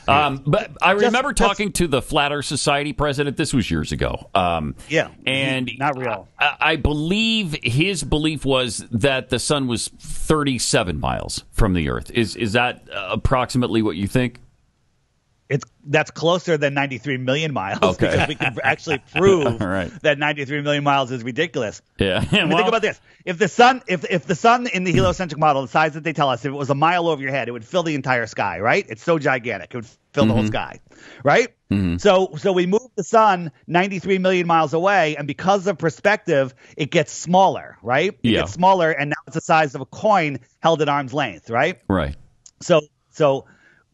But I remember talking to the Flat Earth Society president. This was years ago. And not real. I believe his belief was that the sun was 37 miles from the Earth. Is that approximately what you think? That's closer than 93 million miles, okay. Because we can actually prove right. that 93 million miles is ridiculous. Yeah. Think about this: if the sun in the heliocentric model, the size that they tell us, if it was a mile over your head, it would fill the entire sky. Right? It's so gigantic, it would fill the whole sky. Right? Mm-hmm. So we move the sun 93 million miles away, and because of perspective, it gets smaller. Right? It gets smaller, and now it's the size of a coin held at arm's length. Right? Right. So.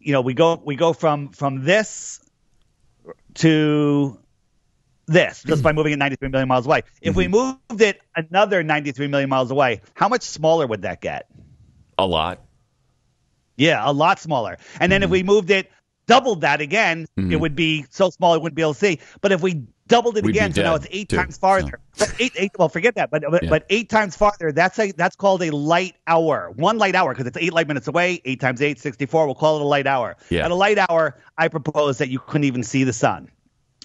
We go from this to this just by moving it 93 million miles away. If we moved it another 93 million miles away, how much smaller would that get? A lot. Yeah, a lot smaller. And then if we moved it, doubled that again, it would be so small it wouldn't be able to see. But if we doubled it again, so now it's 8 times farther. So. Well, forget that. But 8 times farther, that's called a light hour. 1 light hour, because it's 8 light minutes away. 8 times 8, 64. We'll call it a light hour. Yeah. At a light hour, I propose that you couldn't even see the sun.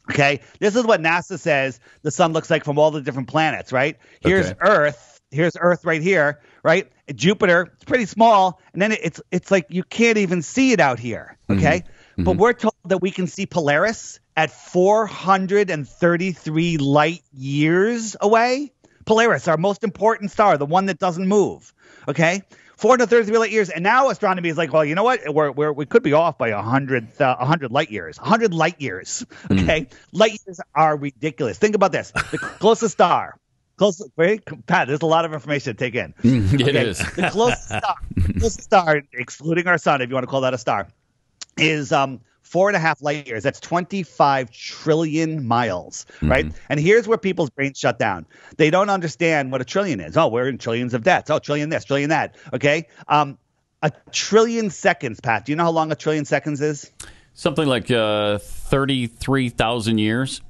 Okay? This is what NASA says the sun looks like from all the different planets, right? Here's Earth. Here's Earth right here, right? Jupiter, it's pretty small. And then it's like you can't even see it out here, okay? But we're told that we can see Polaris at 433 light years away. Polaris, our most important star, the one that doesn't move. Okay, 433 light years, and now astronomy is like, well, you know what? We could be off by 100 light years. 100 light years. Okay, light years are ridiculous. Think about this: the closest star. Pat, there's a lot of information to take in. It is. The closest star, excluding our sun, if you want to call that a star, is 4.5 light years. That's 25 trillion miles, right? And here's where people's brains shut down. They don't understand what a trillion is. Oh, we're in trillions of deaths. Oh, trillion this, trillion that. Okay. A trillion seconds, Pat. Do you know how long a trillion seconds is? Something like 33,000 years.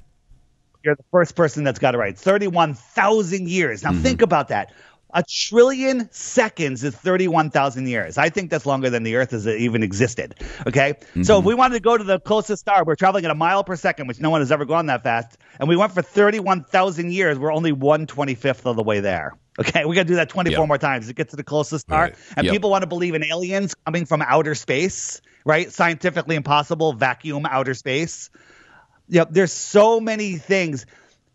You're the first person that's got it right. 31,000 years. Now think about that. A trillion seconds is 31,000 years. I think that's longer than the Earth has even existed. Okay? So if we wanted to go to the closest star, we're traveling at a mile per second, which no one has ever gone that fast. And we went for 31,000 years. We're only 1/25th of the way there. Okay? We got to do that 24 more times to get to the closest star. Right. And people want to believe in aliens coming from outer space, right? Scientifically impossible, vacuum outer space. There's so many things.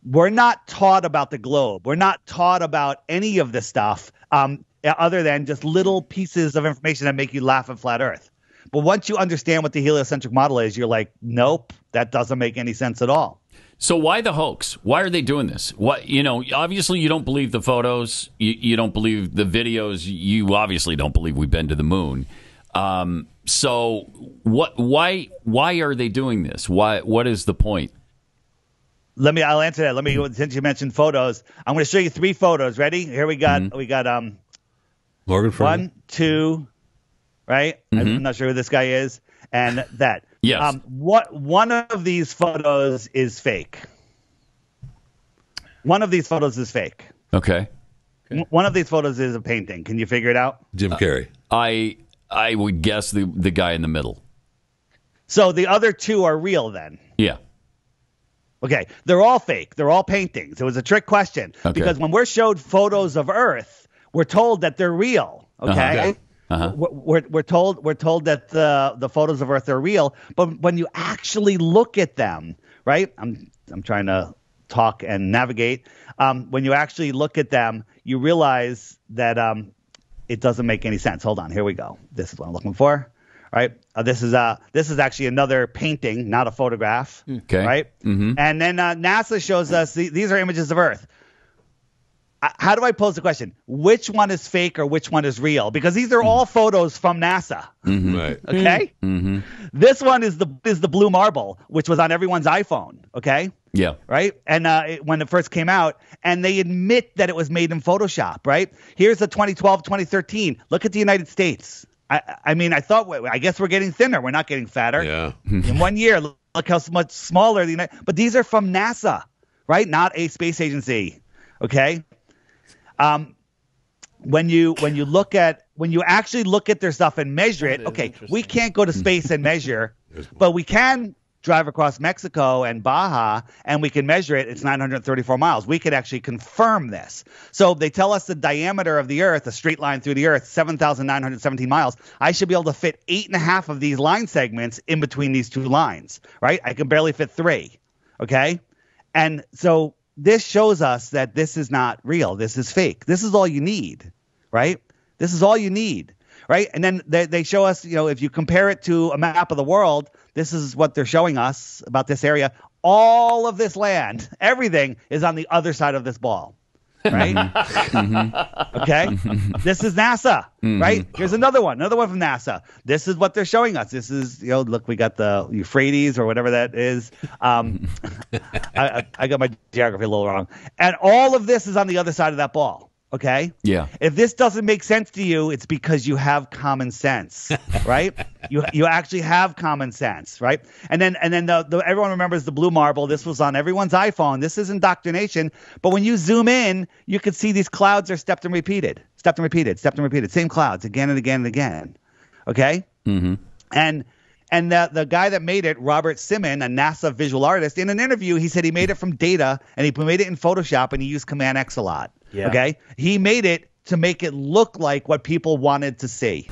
We're not taught about the globe. We're not taught about any of this stuff other than just little pieces of information that make you laugh at flat Earth. But once you understand what the heliocentric model is, you're like, nope, that doesn't make any sense at all. So why the hoax? Why are they doing this? What, obviously you don't believe the photos. You don't believe the videos. You obviously don't believe we've been to the moon. So what? Why are they doing this? What is the point? I'll answer that. Since you mentioned photos, I'm going to show you 3 photos. Ready? Here we got Morgan Freeman. 1, 2, right? I'm not sure who this guy is, and that. Yes. One of these photos is fake. One of these photos is fake. Okay. One of these photos is a painting. Can you figure it out? Jim Carrey. I would guess the guy in the middle. So the other 2 are real then. Yeah. Okay, they're all fake. They're all paintings. It was a trick question because when we're showed photos of Earth, we're told that they're real. Okay, we're told that the photos of Earth are real, but when you actually look at them, right? I'm trying to talk and navigate. When you actually look at them, you realize that it doesn't make any sense. Hold on, here we go. This is what I'm looking for. Right. This is actually another painting, not a photograph. Okay. Right. And then NASA shows us these are images of Earth. How do I pose the question? Which one is fake or which one is real? Because these are all photos from NASA. Right. Okay. This one is the blue marble, which was on everyone's iPhone. Okay. Yeah. Right. And when it first came out, and they admit that it was made in Photoshop. Right. Here's the 2012, 2013. Look at the United States. I guess we're getting thinner. We're not getting fatter. Yeah. In 1 year, look how much smaller but these are from NASA, right? Not a space agency. Okay. When you actually look at their stuff and measure it, okay, we can't go to space and measure But we can drive across Mexico and Baja, and we can measure it. It's 934 miles. We could actually confirm this. So they tell us the diameter of the Earth, a straight line through the Earth, 7,917 miles. I should be able to fit 8.5 of these line segments in between these two lines, right? I can barely fit 3, okay? And so this shows us that this is not real. This is fake. This is all you need, right? This is all you need, right? And then they show us, if you compare it to a map of the world, this is what they're showing us about this area. All of this land, everything is on the other side of this ball, right? Okay? This is NASA, right? Here's another one from NASA. This is what they're showing us. This is, look, we got the Euphrates or whatever that is. I got my geography a little wrong. And all of this is on the other side of that ball. Okay? Yeah. If this doesn't make sense to you, it's because you have common sense, right? You actually have common sense, right? And then everyone remembers the blue marble. This was on everyone's iPhone. This is indoctrination. But when you zoom in, you can see these clouds are stepped and repeated. Same clouds again and again and again. Okay? Mm-hmm. And the guy that made it, Robert Simon, a NASA visual artist, in an interview, he said he made it from data, and he made it in Photoshop, and he used Command X a lot. Yeah. Okay? He made it to make it look like what people wanted to see.